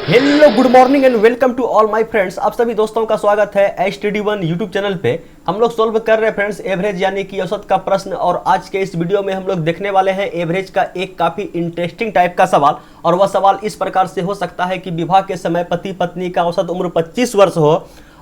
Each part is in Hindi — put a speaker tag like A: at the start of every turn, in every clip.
A: Hello good morning and welcome to all my friends. आप सभी दोस्तों का स्वागत है HTD1 यूट्यूब चैनल पे। हम लोग सॉल्व कर रहे हैं फ्रेंड्स एवरेज यानी कि औसत का प्रश्न। और आज के इस वीडियो में हम लोग देखने वाले हैं एवरेज का एक काफी इंटरेस्टिंग टाइप का सवाल। और वह सवाल इस प्रकार से हो सकता है कि विवाह के समय पति पत्नी का औसत उम्र 25 वर्ष हो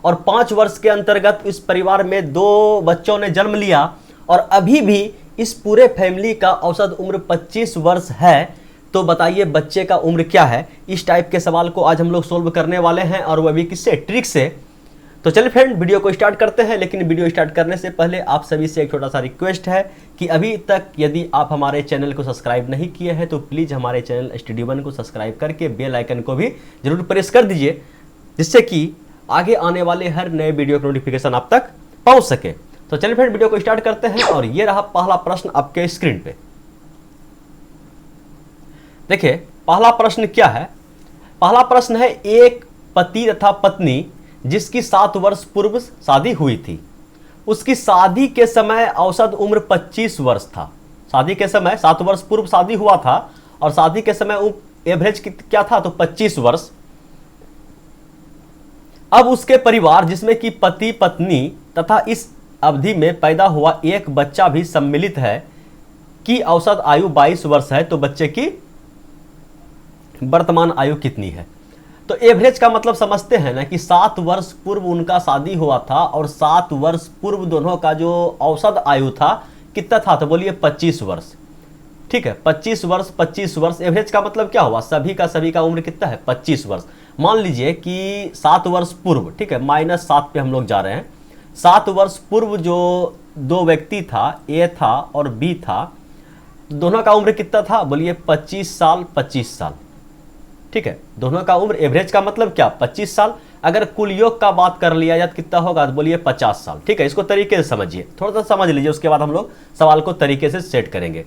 A: और 5 वर्ष के अंतर्गत इस परिवार में 2 बच्चों ने जन्म लिया और अभी भी इस पूरे फैमिली का औसत उम्र 25 वर्ष है। तो बताइए बच्चे का उम्र क्या है। इस टाइप के सवाल को आज हम लोग सोल्व करने वाले हैं और वह भी किससे, ट्रिक से। तो चलिए फ्रेंड वीडियो को स्टार्ट करते हैं। लेकिन वीडियो स्टार्ट करने से पहले आप सभी से एक छोटा सा रिक्वेस्ट है कि अभी तक यदि आप हमारे चैनल को सब्सक्राइब नहीं किए हैं तो प्लीज़ हमारे चैनल HTD1 को सब्सक्राइब करके बेल आइकन को भी जरूर प्रेस कर दीजिए, जिससे कि आगे आने वाले हर नए वीडियो का नोटिफिकेशन आप तक पहुँच सके। तो चलिए फ्रेंड वीडियो को स्टार्ट करते हैं। और ये रहा पहला प्रश्न आपके स्क्रीन पे। देखिए पहला प्रश्न क्या है। पहला प्रश्न है, एक पति तथा पत्नी जिसकी 7 वर्ष पूर्व शादी हुई थी, उसकी शादी के समय औसत उम्र 25 वर्ष था। शादी के समय 7 वर्ष पूर्व शादी हुआ था और शादी के समय एवरेज क्या था, तो 25 वर्ष। अब उसके परिवार जिसमें कि पति पत्नी तथा इस अवधि में पैदा हुआ एक बच्चा भी सम्मिलित है कि औसत आयु 22 वर्ष है, तो बच्चे की वर्तमान आयु कितनी है। तो एवरेज का मतलब समझते हैं ना कि 7 वर्ष पूर्व उनका शादी हुआ था और 7 वर्ष पूर्व दोनों का जो औसत आयु था कितना था, तो बोलिए 25 वर्ष। ठीक है, 25 वर्ष 25 वर्ष। एवरेज का मतलब क्या हुआ, सभी का उम्र कितना है, 25 वर्ष। मान लीजिए कि 7 वर्ष पूर्व, ठीक है, -7 पे हम लोग जा रहे हैं। 7 वर्ष पूर्व जो 2 व्यक्ति था, ए था और बी था, दोनों का उम्र कितना था, बोलिए 25 साल 25 साल। ठीक है, दोनों का उम्र, एवरेज का मतलब क्या, 25 साल। अगर कुल योग का बात कर लिया जाए तो कितना होगा, तो बोलिए 50 साल। ठीक है, इसको तरीके से समझिए, थोड़ा सा समझ लीजिए, उसके बाद हम लोग सवाल को तरीके से सेट करेंगे।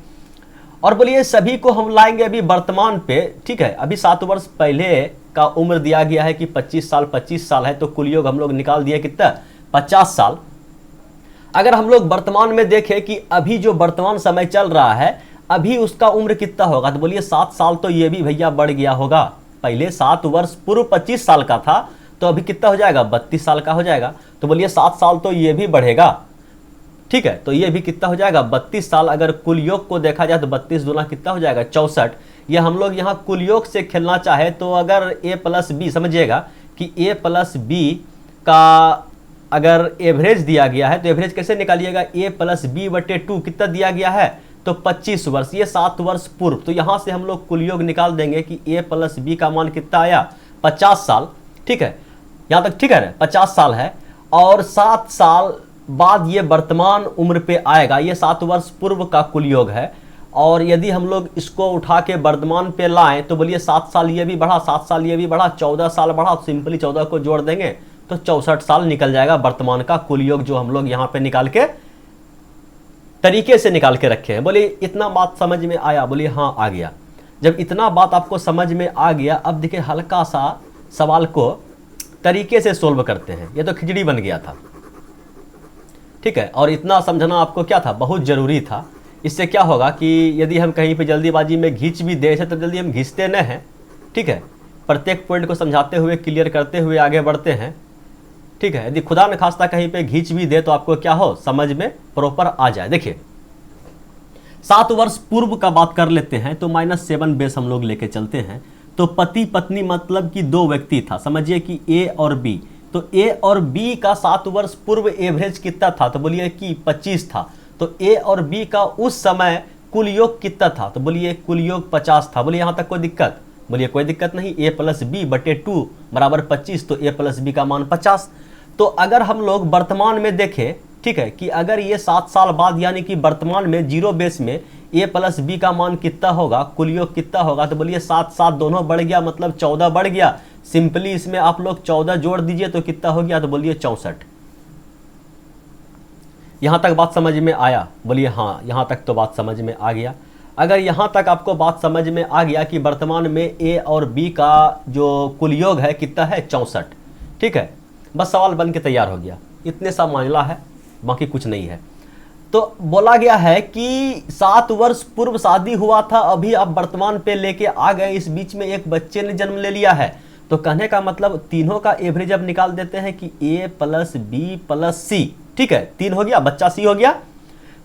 A: और बोलिए सभी को हम लाएंगे अभी वर्तमान पे। ठीक है, अभी 7 वर्ष पहले का उम्र दिया गया है कि 25 साल है, तो कुल योग हम लोग निकाल दिए कितना, 50 साल। अगर हम लोग वर्तमान में देखें कि अभी जो वर्तमान समय चल रहा है, अभी उसका उम्र कितना होगा, तो बोलिए 7 साल। तो ये भी भैया बढ़ गया होगा। पहले 7 वर्ष पूर्व 25 साल का था, तो अभी कितना हो जाएगा, 32 साल का हो जाएगा। तो बोलिए 7 साल, तो ये भी बढ़ेगा। ठीक है, तो ये भी कितना हो जाएगा, 32 साल। अगर कुल योग को देखा जाए तो 32 दूना कितना हो जाएगा, 64। ये हम लोग यहाँ कुल योग से खेलना चाहे तो अगर A+B, समझिएगा कि A+B का अगर एवरेज दिया गया है तो एवरेज कैसे निकालिएगा, A+B/2 कितना दिया गया है, तो 25 वर्ष। ये 7 वर्ष पूर्व, तो यहां से हम लोग कुल योग निकाल देंगे कि A+B का मान कितना आया, 50 साल। ठीक है, यहां तक ठीक है ना, 50 साल है। और 7 साल बाद ये वर्तमान उम्र पे आएगा। ये 7 वर्ष पूर्व का कुल योग है। और यदि हम लोग इसको उठा के वर्तमान पे लाएं तो बोलिए 7 साल ये भी बढ़ा, 7 साल ये भी बढ़ा, 14 साल बढ़ा, सिंपली 14 को जोड़ देंगे तो 64 साल निकल जाएगा वर्तमान का कुल योग, जो हम लोग यहाँ पे निकाल के तरीके से निकाल के रखे हैं। बोलिए इतना बात समझ में आया, बोलिए हाँ आ गया। जब इतना बात आपको समझ में आ गया, अब देखिए हल्का सा सवाल को तरीके से सोल्व करते हैं। ये तो खिचड़ी बन गया था। ठीक है, और इतना समझना आपको क्या था, बहुत जरूरी था। इससे क्या होगा कि यदि हम कहीं पे जल्दीबाजी में घींच भी दे तो जल्दी हम घींचते न हैं। ठीक है, प्रत्येक पॉइंट को समझाते हुए, क्लियर करते हुए आगे बढ़ते हैं। ठीक है, यदि खुदा न खास्ता कहीं पे घींच भी दे तो आपको क्या हो, समझ में प्रॉपर आ जाए। देखिए 7 वर्ष पूर्व का बात कर लेते हैं तो -7 बेस हम लोग लेके चलते हैं। तो पति पत्नी मतलब कि 2 व्यक्ति था, समझिए कि A और B। तो A और B का 7 वर्ष पूर्व एवरेज कितना था, तो बोलिए कि 25 था। तो A और B का उस समय कुल योग कितना था, तो बोलिए कुल योग 50 था। बोलिए यहाँ तक कोई दिक्कत, बोलिए कोई दिक्कत नहीं। A+B/2 बराबर 25, तो A+B का मान 50। तो अगर हम लोग वर्तमान में देखें, ठीक है, कि अगर ये 7 साल बाद यानी कि वर्तमान में 0 बेस में A+B का मान कितना होगा, कुल योग कितना होगा, तो बोलिए 7 दोनों बढ़ गया, मतलब 14 बढ़ गया। सिंपली इसमें आप लोग 14 जोड़ दीजिए तो कितना हो गया, तो बोलिए 64। यहां तक बात समझ में आया, बोलिए हाँ, यहां तक तो बात समझ में आ गया। अगर यहां तक आपको बात समझ में आ गया कि वर्तमान में A और B का जो कुल योग है कितना है, 64। ठीक है, बस सवाल बन के तैयार हो गया। इतने सा मामला है, बाकी कुछ नहीं है। तो बोला गया है कि 7 वर्ष पूर्व शादी हुआ था, अभी आप वर्तमान पे लेके आ गए, इस बीच में एक बच्चे ने जन्म ले लिया है। तो कहने का मतलब तीनों का एवरेज अब निकाल देते हैं कि ए प्लस बी प्लस सी, ठीक है, 3 हो गया, बच्चा सी हो गया,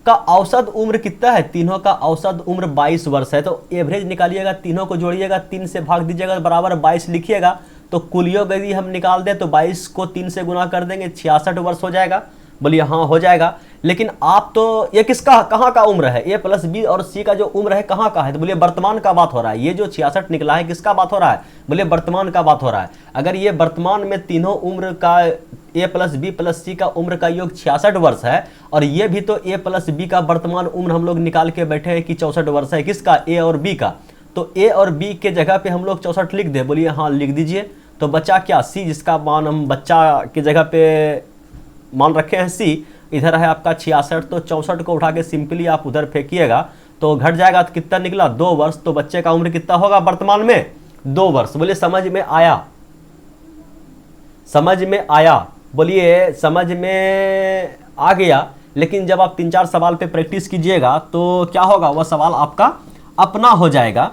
A: का औसत उम्र कितना है, तीनों का औसत उम्र 22 वर्ष है। तो एवरेज निकालिएगा, तीनों को जोड़िएगा, 3 से भाग दीजिएगा, बराबर 22 लिखिएगा। तो कुल योग यदि हम निकाल दें तो 22 को 3 से गुना कर देंगे, 66 वर्ष हो जाएगा। बोलिए हाँ हो जाएगा। लेकिन आप तो ये किसका कहाँ का उम्र है, ए प्लस बी और सी का जो उम्र है कहाँ का है, तो बोलिए वर्तमान का बात हो रहा है। ये जो 66 निकला है किसका बात हो रहा है, बोलिए वर्तमान का बात हो रहा है। अगर ये वर्तमान में तीनों उम्र का ए प्लस बी प्लस सी का उम्र का योग 66 वर्ष है, और ये भी तो ए प्लस बी का वर्तमान उम्र हम लोग निकाल के बैठे हैं कि 64 वर्ष है, किसका, ए और बी का। तो ए और बी के जगह पे हम लोग 64 लिख दे, बोलिए हाँ लिख दीजिए। तो बचा क्या, सी, जिसका मान हम बच्चा के जगह पे मान रखे हैं सी, इधर है आपका 66। तो 64 को उठा के सिंपली आप उधर फेंकिएगा तो घट जाएगा, तो कितना निकला, 2 वर्ष। तो बच्चे का उम्र कितना होगा वर्तमान में, 2 वर्ष। बोलिए समझ में आया, समझ में आया, बोलिए समझ में आ गया। लेकिन जब आप 3-4 सवाल पे प्रैक्टिस कीजिएगा तो क्या होगा, वह सवाल आपका अपना हो जाएगा।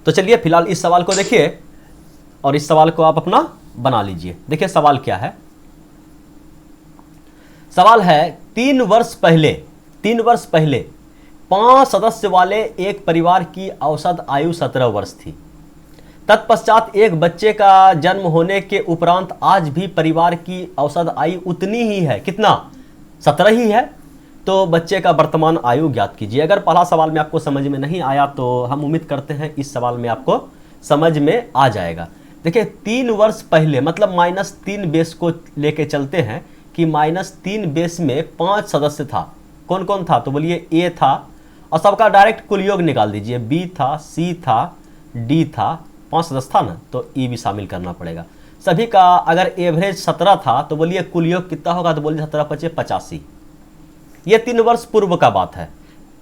A: तो चलिए फिलहाल इस सवाल को देखिए और इस सवाल को आप अपना बना लीजिए। देखिए सवाल क्या है, सवाल है 3 वर्ष पहले 5 सदस्य वाले एक परिवार की औसत आयु 17 वर्ष थी। तत्पश्चात एक बच्चे का जन्म होने के उपरांत आज भी परिवार की औसत आयु उतनी ही है, कितना, 17 ही है। तो बच्चे का वर्तमान आयु ज्ञात कीजिए। अगर पहला सवाल में आपको समझ में नहीं आया तो हम उम्मीद करते हैं इस सवाल में आपको समझ में आ जाएगा। देखिए 3 वर्ष पहले मतलब -3 बेस को लेके चलते हैं कि -3 बेस में 5 सदस्य था। कौन कौन था, तो बोलिए ए था, और सबका डायरेक्ट कुल योग निकाल दीजिए, बी था, सी था, डी था, 5 सदस्य था ना, तो ई भी शामिल करना पड़ेगा। सभी का अगर एवरेज 17 था तो बोलिए कुल योग कितना होगा, तो बोलिए 17 × 5 = 85। ये 3 वर्ष पूर्व का बात है।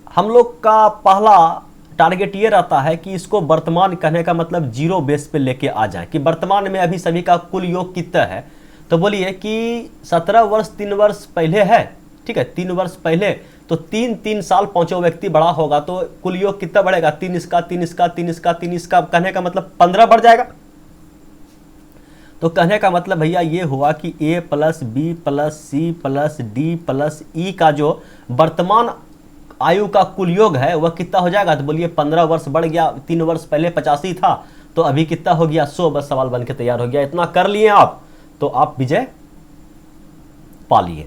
A: हम लोग का पहला टारगेट ये रहता है कि इसको वर्तमान, कहने का मतलब 0 बेस पे लेके आ जाए कि वर्तमान में अभी सभी का कुल योग कितना है। तो बोलिए कि 17 वर्ष 3 वर्ष पहले है, ठीक है, 3 वर्ष पहले, तो 3 साल पांचों व्यक्ति बड़ा होगा तो कुल योग कितना बढ़ेगा, 3 इसका 3 इसका 3 इसका 3 इसका, कहने का मतलब 15 बढ़ जाएगा। तो कहने का मतलब भैया ये हुआ कि A plus B plus C plus D plus E का जो वर्तमान आयु का कुल योग है वह कितना हो जाएगा, तो बोलिए 15 वर्ष बढ़ गया। 3 वर्ष पहले 85 था तो अभी कितना हो गया, 100। बस सवाल बन के तैयार हो गया। इतना कर लिए आप तो आप विजय पा लिए।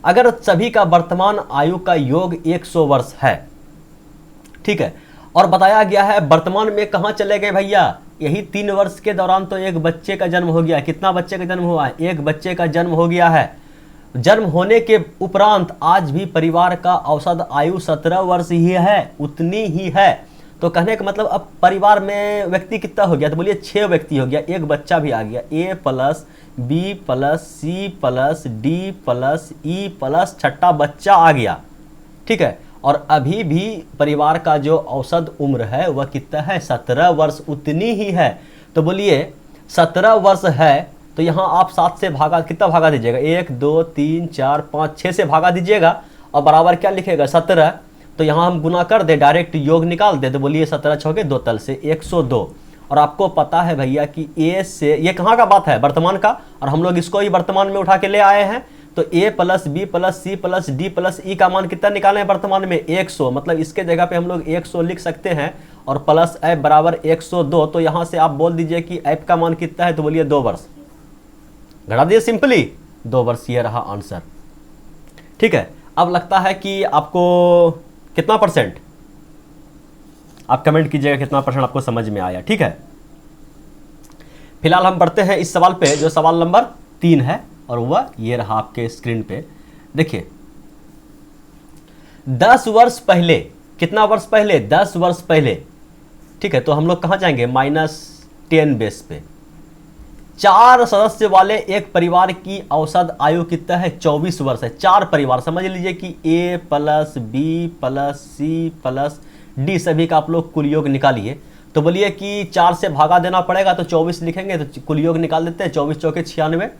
A: अगर सभी का वर्तमान आयु का योग 100 वर्ष है, ठीक है, और बताया गया है वर्तमान में कहां चले गए भैया, यही 3 वर्ष के दौरान तो एक बच्चे का जन्म हो गया। कितना बच्चे का जन्म हुआ है, एक बच्चे का जन्म हो गया है। जन्म होने के उपरांत आज भी परिवार का औसत आयु 17 वर्ष ही है, उतनी ही है। तो कहने का मतलब अब परिवार में व्यक्ति कितना हो गया, तो बोलिए 6 व्यक्ति हो गया, एक बच्चा भी आ गया। A plus B plus C plus D plus E plus छठा बच्चा आ गया, ठीक है। और अभी भी परिवार का जो औसत उम्र है वह कितना है, 17 वर्ष, उतनी ही है। तो बोलिए 17 वर्ष है तो यहाँ आप 7 से भागा, कितना भागा दीजिएगा, 1 2 3 4 5 6 से भागा दीजिएगा और बराबर क्या लिखेगा 17। तो यहाँ हम गुना कर दे, डायरेक्ट योग निकाल दे, तो बोलिए 17 छके 2 तल से 102। और आपको पता है भैया कि ए से, ये कहाँ का बात है, वर्तमान का, और हम लोग इसको ही वर्तमान में उठा के ले आए हैं। तो A plus B plus C plus D plus E का मान कितना निकाले हैं वर्तमान में, 100। मतलब इसके जगह पे हम लोग 100 लिख सकते हैं और प्लस ऐप बराबर 102। तो यहाँ से आप बोल दीजिए कि ऐप का मान कितना है, तो बोलिए 2 वर्ष, घटा दिए सिंपली, 2 वर्ष ये रहा आंसर, ठीक है। अब लगता है कि आपको कितना परसेंट, आप कमेंट कीजिएगा कितना परसेंट आपको समझ में आया, ठीक है। फिलहाल हम बढ़ते हैं इस सवाल पे, जो सवाल नंबर 3 है, और वह ये रहा आपके स्क्रीन पे। देखिए 10 वर्ष पहले, कितना वर्ष पहले, 10 वर्ष पहले, ठीक है। तो हम लोग कहां जाएंगे, -10 बेस पे। 4 सदस्य वाले एक परिवार की औसत आयु कितना है, 24 वर्ष है। 4 परिवार, समझ लीजिए कि A plus B plus C plus D, सभी का आप लोग कुल योग निकालिए। तो बोलिए कि 4 से भागा देना पड़ेगा, तो 24 लिखेंगे, तो कुल योग निकाल देते हैं, 24 चौके 96,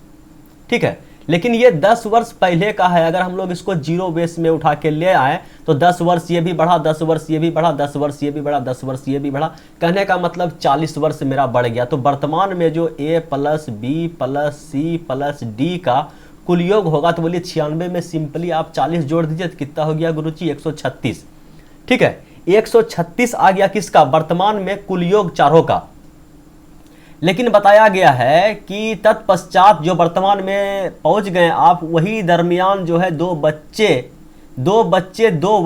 A: ठीक है। लेकिन ये 10 वर्ष पहले का है। अगर हम लोग इसको जीरो बेस में उठा के ले आए तो 10 वर्ष ये भी बढ़ा, 10 वर्ष ये भी बढ़ा, 10 वर्ष ये भी बढ़ा, 10 वर्ष ये भी बढ़ा, कहने का मतलब 40 वर्ष मेरा बढ़ गया। तो वर्तमान में जो a plus B plus C plus D का कुल योग होगा, तो बोलिए 96 में सिंपली आप 40 जोड़ दीजिए तो कितना हो गया गुरुजी? 136। ठीक है, 136 आ गया किसका? वर्तमान में कुल योग चारों का। लेकिन बताया गया है कि तत्पश्चात जो वर्तमान में पहुंच गए आप, वही दरमियान जो है दो बच्चे 2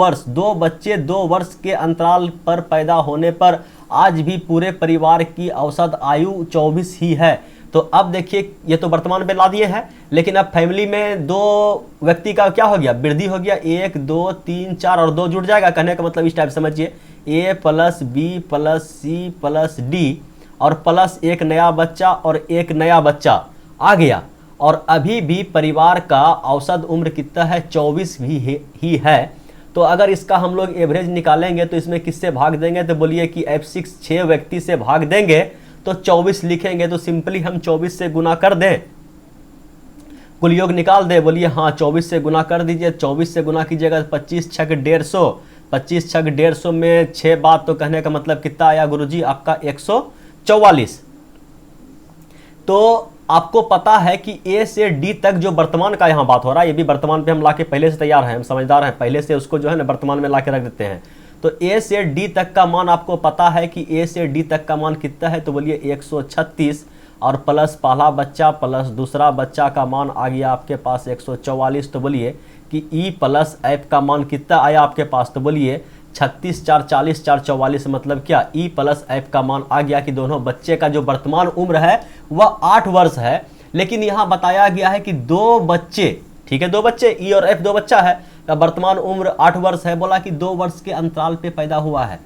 A: वर्ष के अंतराल पर पैदा होने पर आज भी पूरे परिवार की औसत आयु 24 ही है। तो अब देखिए, ये तो वर्तमान में ला दिए हैं, लेकिन अब फैमिली में 2 व्यक्ति का क्या हो गया? वृद्धि हो गया। 1 2 3 4 और 2 जुड़ जाएगा। कहने का मतलब इस टाइप समझिए, a plus B plus C plus D और प्लस एक नया बच्चा और एक नया बच्चा आ गया। और अभी भी परिवार का औसत उम्र कितना है? 24 ही है। तो अगर इसका हम लोग एवरेज निकालेंगे तो इसमें किससे भाग देंगे? तो बोलिए कि F6 6 व्यक्ति से भाग देंगे तो 24 लिखेंगे। तो सिंपली हम 24 से गुना कर दें, कुल योग निकाल दे। बोलिए हाँ, 24 से गुना कर दीजिए। 24 से गुना कीजिएगा तो 25 छक 150, 25 छक 150 में 6 बात, तो कहने का मतलब कितना आया गुरुजी? आपका 144। तो आपको पता है कि ए से डी तक जो वर्तमान का यहाँ बात हो रहा है, ये भी वर्तमान पे हम लाके पहले से तैयार हैं, हम समझदार हैं, पहले से उसको जो है ना वर्तमान में लाके रख देते हैं। तो ए से डी तक का मान आपको पता है कि ए से डी तक का मान कितना है? तो बोलिए 136 और प्लस पहला बच्चा प्लस दूसरा बच्चा का मान आ गया आपके पास 144। तो बोलिए कि ई प्लस एफ का मान कितना आया आपके पास? तो बोलिए 36 4 40 4 44, मतलब क्या? ई प्लस एफ का मान आ गया कि दोनों बच्चे का जो वर्तमान उम्र है वह 8 वर्ष है। लेकिन यहाँ बताया गया है कि 2 बच्चे, ठीक है, 2 बच्चे, ई और एफ 2 बच्चा है, का वर्तमान उम्र 8 वर्ष है। बोला कि 2 वर्ष के अंतराल पे पैदा हुआ है।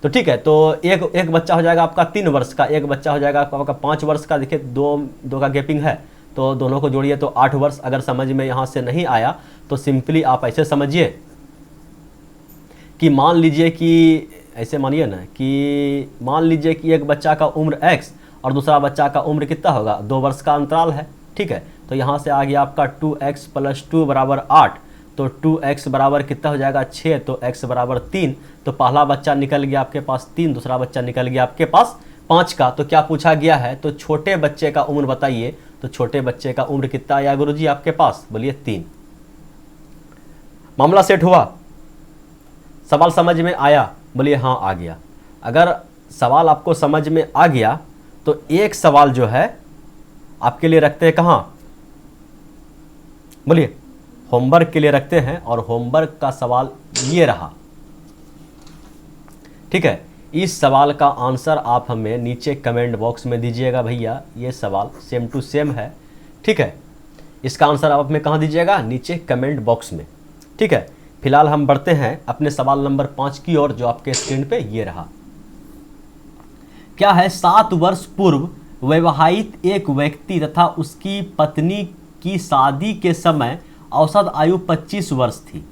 A: तो ठीक है, तो एक बच्चा हो जाएगा आपका 3 वर्ष का, एक बच्चा हो जाएगा आपका 5 वर्ष का। देखिए 2 का गैपिंग है, तो दोनों को जोड़िए तो 8 वर्ष। अगर समझ में यहाँ से नहीं आया तो सिंपली आप ऐसे समझिए कि मान लीजिए कि ऐसे मानिए ना कि मान लीजिए कि एक बच्चा का उम्र x और दूसरा बच्चा का उम्र कितना होगा? 2 वर्ष का अंतराल है। ठीक है, तो यहाँ से आ गया आपका 2x + 2 बराबर 8। तो 2x बराबर कितना हो जाएगा? 6। तो x बराबर 3। तो पहला बच्चा निकल गया आपके पास 3, दूसरा बच्चा निकल गया आपके पास 5 का। तो क्या पूछा गया है? तो छोटे बच्चे का उम्र बताइए। तो छोटे बच्चे का उम्र कितना आया गुरुजी आपके पास? बोलिए 3। मामला सेट हुआ? सवाल समझ में आया? बोलिए हाँ आ गया। अगर सवाल आपको समझ में आ गया तो एक सवाल जो है आपके लिए रखते हैं कहाँ? बोलिए होमवर्क के लिए रखते हैं। और होमवर्क का सवाल ये रहा। ठीक है, इस सवाल का आंसर आप हमें नीचे कमेंट बॉक्स में दीजिएगा। भैया ये सवाल सेम टू सेम है। ठीक है, इसका आंसर आप हमें कहाँ दीजिएगा? नीचे कमेंट बॉक्स में। ठीक है, फिलहाल हम बढ़ते हैं अपने सवाल नंबर 5 की ओर, जो आपके स्क्रीन पे ये रहा। क्या है? 7 वर्ष पूर्व विवाहित एक व्यक्ति तथा उसकी पत्नी की शादी के समय औसत आयु 25 वर्ष थी।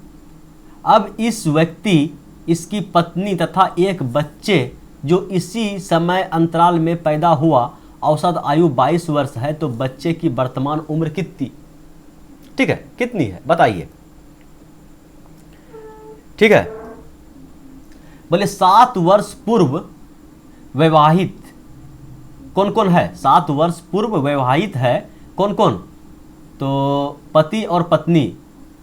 A: अब इस व्यक्ति, इसकी पत्नी तथा एक बच्चे जो इसी समय अंतराल में पैदा हुआ, औसत आयु 22 वर्ष है। तो बच्चे की वर्तमान उम्र कितनी? ठीक है, कितनी है बताइए। ठीक है, बोले 7 वर्ष पूर्व वैवाहित कौन कौन है? 7 वर्ष पूर्व वैवाहित है कौन कौन? तो पति और पत्नी।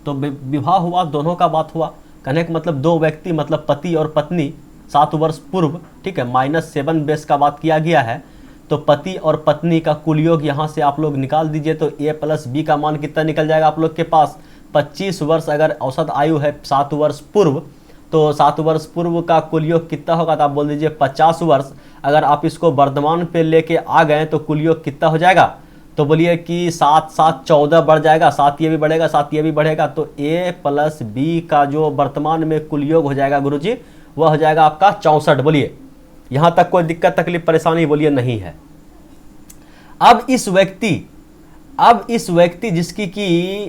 A: तो विवाह हुआ, दोनों का बात हुआ। कहने का मतलब 2 व्यक्ति, मतलब पति और पत्नी 7 वर्ष पूर्व। ठीक है, -7 बेस का बात किया गया है। तो पति और पत्नी का कुल योग यहाँ से आप लोग निकाल दीजिए। तो a + b का मान कितना निकल जाएगा आप लोग के पास? 25 वर्ष। अगर औसत आयु है 7 वर्ष पूर्व, तो 7 वर्ष पूर्व का कुल योग कितना होगा? तो आप बोल दीजिए 50 वर्ष। अगर आप इसको वर्तमान पे लेके आ गए तो कुल योग कितना हो जाएगा? तो बोलिए कि 7 7 14 बढ़ जाएगा, 7 ये भी बढ़ेगा, 7 ये भी बढ़ेगा। तो a + b का जो वर्तमान में कुल योग हो जाएगा गुरुजी, वह हो जाएगा आपका 64। बोलिए यहाँ तक कोई दिक्कत तकलीफ परेशानी? बोलिए नहीं है। अब इस व्यक्ति जिसकी की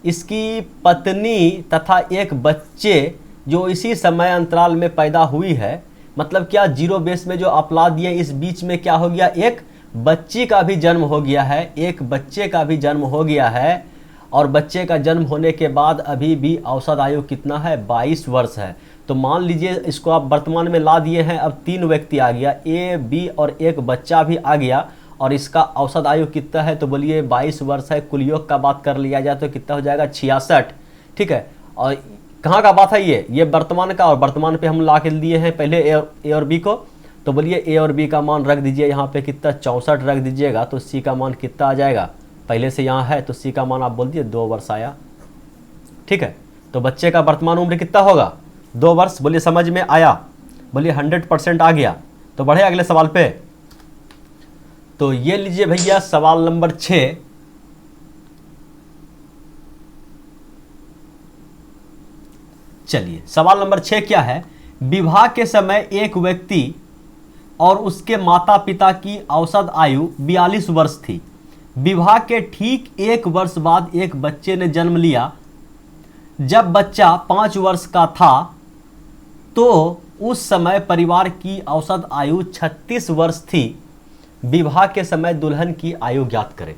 A: इसकी पत्नी तथा एक बच्चे जो इसी समय अंतराल में पैदा हुई है, मतलब क्या 0 बेस में जो अपला दिए, इस बीच में क्या हो गया? एक बच्ची का भी जन्म हो गया है, एक बच्चे का भी जन्म हो गया है, और बच्चे का जन्म होने के बाद अभी भी औसत आयु कितना है, 22 वर्ष है। तो मान लीजिए इसको आप वर्तमान में ला दिए हैं, अब 3 व्यक्ति आ गया, ए बी और एक बच्चा भी आ गया, और इसका औसत आयु कितना है, तो बोलिए 22 वर्ष है। कुल योग का बात कर लिया जाए तो कितना हो जाएगा, 66। ठीक है, और कहाँ का बात है ये वर्तमान का, और वर्तमान पे हम ला के दिए हैं पहले ए और बी को। तो बोलिए ए और बी का मान रख दीजिए यहाँ पे कितना, 64 रख दीजिएगा, तो सी का मान कितना आ जाएगा, पहले से यहाँ है तो सी का मान आप बोल दिए 2 वर्ष आया। ठीक है, तो बच्चे का वर्तमान उम्र कितना होगा, 2 वर्ष। बोलिए समझ में आया, बोलिए 100% आ गया। तो बढ़े अगले सवाल पे। तो ये लीजिए भैया सवाल नंबर 6। चलिए सवाल नंबर 6 क्या है, विवाह के समय एक व्यक्ति और उसके माता पिता की औसत आयु 42 वर्ष थी। विवाह के ठीक 1 वर्ष बाद एक बच्चे ने जन्म लिया। जब बच्चा 5 वर्ष का था तो उस समय परिवार की औसत आयु 36 वर्ष थी। विवाह के समय दुल्हन की आयु ज्ञात करें।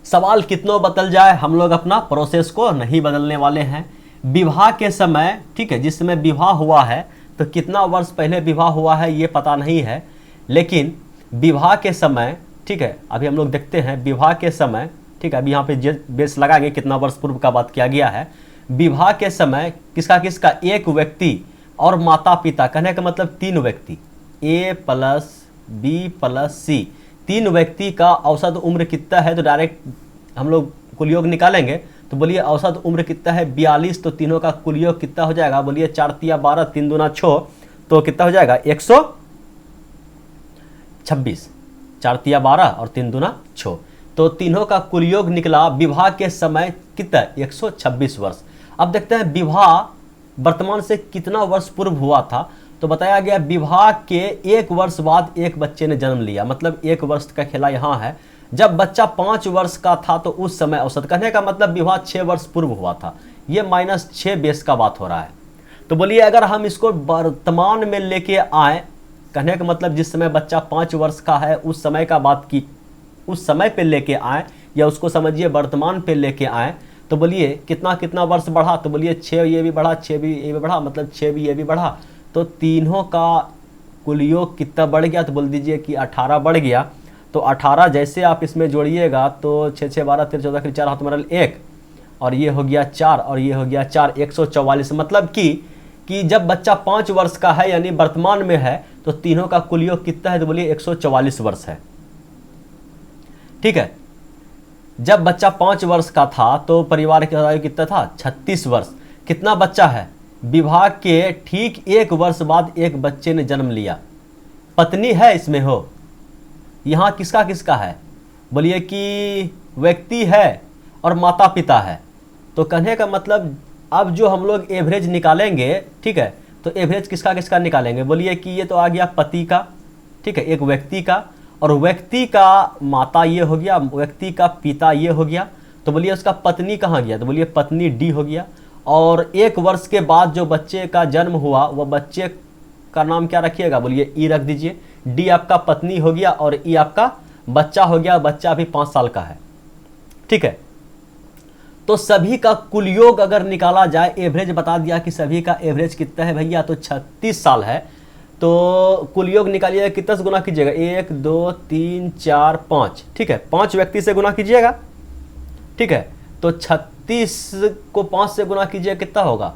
A: सवाल कितनों बदल जाए, हम लोग अपना प्रोसेस को नहीं बदलने वाले हैं। विवाह के समय, ठीक है, जिस समय विवाह हुआ है तो कितना वर्ष पहले विवाह हुआ है ये पता नहीं है, लेकिन विवाह के समय, ठीक है, अभी हम लोग देखते हैं विवाह के समय, ठीक है, अभी यहाँ पे बेस लगाएंगे कितना वर्ष पूर्व का बात किया गया है। विवाह के समय किसका किसका, एक व्यक्ति और माता पिता, कहने का मतलब 3 व्यक्ति, ए प्लस बी प्लस सी, 3 व्यक्ति का औसत उम्र कितना है, तो डायरेक्ट हम लोग कुल योग निकालेंगे। तो बोलिए औसत उम्र कितना है, 42। तो तीनों का कुल योग कितना हो जाएगा, बोलिए 4 तिया 12, 3 दूना 6, तो कितना हो जाएगा 126। 4 तिया 12 और 3 दूना 6, तो तीनों का कुल योग निकला विवाह के समय कितना, 126 वर्ष। अब देखते हैं विवाह वर्तमान से कितना वर्ष पूर्व हुआ था। तो बताया गया विवाह के 1 वर्ष बाद एक बच्चे ने जन्म लिया, मतलब 1 वर्ष का खेला यहाँ है। जब बच्चा 5 वर्ष का था तो उस समय औसत, कहने का मतलब विवाह 6 वर्ष पूर्व हुआ था, ये -6 बेस का बात हो रहा है। तो बोलिए अगर हम इसको वर्तमान में लेके आए, कहने का मतलब जिस समय बच्चा 5 वर्ष का है उस समय का बात की, उस समय पे लेके आए, या उसको समझिए वर्तमान पे लेके आए, तो बोलिए कितना कितना वर्ष बढ़ा, तो बोलिए 6 ये भी बढ़ा, 6 भी ये भी बढ़ा, मतलब 6 भी ये भी बढ़ा, तो तीनों का कुल योग कितना बढ़ गया, तो बोल दीजिए कि 18 बढ़ गया। तो 18 जैसे आप इसमें जोड़िएगा तो 6 6 12 13 14 4 हाथ मरल 1, और ये हो गया 4 और ये हो गया 4, 144। मतलब कि जब बच्चा 5 वर्ष का है यानी वर्तमान में है तो तीनों का कुल योग कितना है, तो बोलिए 144 वर्ष है। ठीक है, जब बच्चा 5 वर्ष का था तो परिवार का आयु कितना था, 36 वर्ष। कितना बच्चा है, विवाह के ठीक 1 वर्ष बाद एक बच्चे ने जन्म लिया। पत्नी है इसमें हो, यहाँ किसका किसका है, बोलिए कि व्यक्ति है और माता पिता है। तो कहने का मतलब अब जो हम लोग एवरेज निकालेंगे, ठीक है, तो एवरेज किसका किसका निकालेंगे, बोलिए कि ये तो आ गया पति का, ठीक है, एक व्यक्ति का, और व्यक्ति का माता ये हो गया, व्यक्ति का पिता ये हो गया। तो बोलिए उसका पत्नी कहाँ गया, तो बोलिए पत्नी डी हो गया। और 1 वर्ष के बाद जो बच्चे का जन्म हुआ वह बच्चे का नाम क्या रखिएगा, बोलिए ई रख दीजिए। डी आपका पत्नी हो गया और ई आपका बच्चा हो गया, बच्चा अभी 5 साल का है। ठीक है, तो सभी का कुल योग अगर निकाला जाए, एवरेज बता दिया कि सभी का एवरेज कितना है भैया, तो 36 साल है। तो कुल योग निकालिएगा, कितना से गुना कीजिएगा, 1 2 3 4 5, ठीक है, 5 व्यक्ति से गुना कीजिएगा। ठीक है, तो 36 को 5 से गुना कीजिए कितना होगा,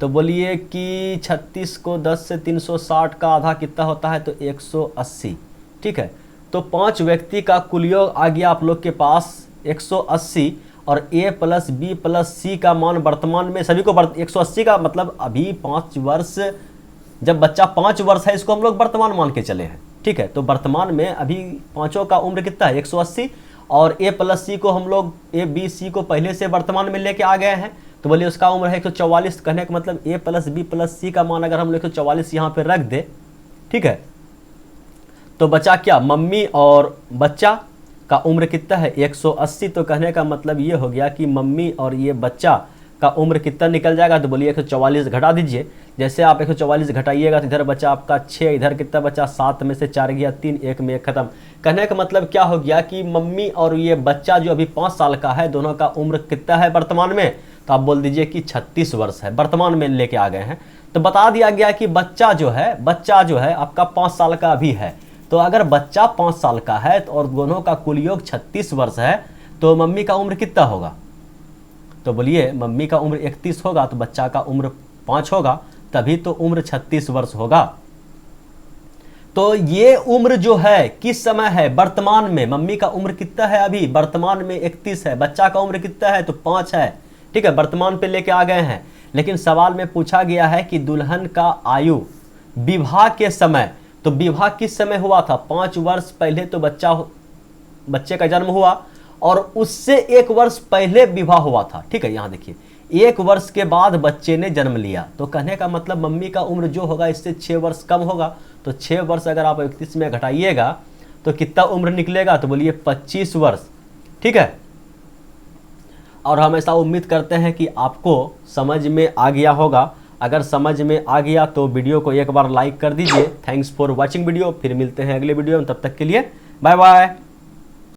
A: तो बोलिए कि 36 को 10 से 360 का आधा कितना होता है, तो 180। ठीक है, तो 5 व्यक्ति का कुल योग आ गया आप लोग के पास 180, और ए प्लस बी प्लस सी का मान वर्तमान में सभी को 180 का मतलब अभी 5 वर्ष, जब बच्चा 5 वर्ष है इसको हम लोग वर्तमान मान के चले हैं। ठीक है, तो वर्तमान में अभी पाँचों का उम्र कितना है, 180, और ए प्लस सी को हम लोग ए बी सी को पहले से वर्तमान में लेके आ गए हैं, तो बोलिए उसका उम्र है 144। कहने का मतलब ए प्लस बी प्लस सी का मान अगर हम लोग 144 यहाँ पे रख दे, ठीक है, तो बचा क्या, मम्मी और बच्चा का उम्र कितना है, 180। तो कहने का मतलब ये हो गया कि मम्मी और ये बच्चा का उम्र कितना निकल जाएगा, तो बोलिए 144 घटा दीजिए। जैसे आप 144 घटाइएगा तो इधर बचा आपका 6, इधर कितना बचा 7 में से 4 गया 3, 1 में 1 खत्म। कहने का मतलब क्या हो गया कि मम्मी और ये बच्चा जो अभी 5 साल का है, दोनों का उम्र कितना है वर्तमान में, तो आप बोल दीजिए कि 36 वर्ष है, वर्तमान में लेके आ गए हैं। तो बता दिया गया कि बच्चा जो है आपका 5 साल का अभी है। तो अगर बच्चा 5 साल का है और दोनों का कुल योग 36 वर्ष है, तो मम्मी का उम्र कितना होगा, तो बोलिए मम्मी का उम्र 31 होगा तो बच्चा का उम्र 5 होगा, तभी तो उम्र 36 वर्ष होगा। तो ये उम्र जो है किस समय है, वर्तमान में। मम्मी का उम्र कितना है अभी, वर्तमान में 31 है। बच्चा का उम्र कितना है, तो 5 है। ठीक है, वर्तमान पे लेके आ गए हैं। लेकिन सवाल में पूछा गया है कि दुल्हन का आयु विवाह के समय, तो विवाह किस समय हुआ था, 5 वर्ष पहले तो बच्चे का जन्म हुआ, और उससे 1 वर्ष पहले विवाह हुआ था। ठीक है, यहां देखिए 1 वर्ष के बाद बच्चे ने जन्म लिया। तो कहने का मतलब मम्मी का उम्र जो होगा इससे 6 वर्ष कम होगा। तो 6 वर्ष अगर आप 31 में घटाइएगा तो कितना उम्र निकलेगा, तो बोलिए 25 वर्ष। ठीक है, और हम ऐसा उम्मीद करते हैं कि आपको समझ में आ गया होगा। अगर समझ में आ गया तो वीडियो को एक बार लाइक कर दीजिए। Thanks for watching video. फिर मिलते हैं अगले वीडियो में, तब तक के लिए बाय बाय।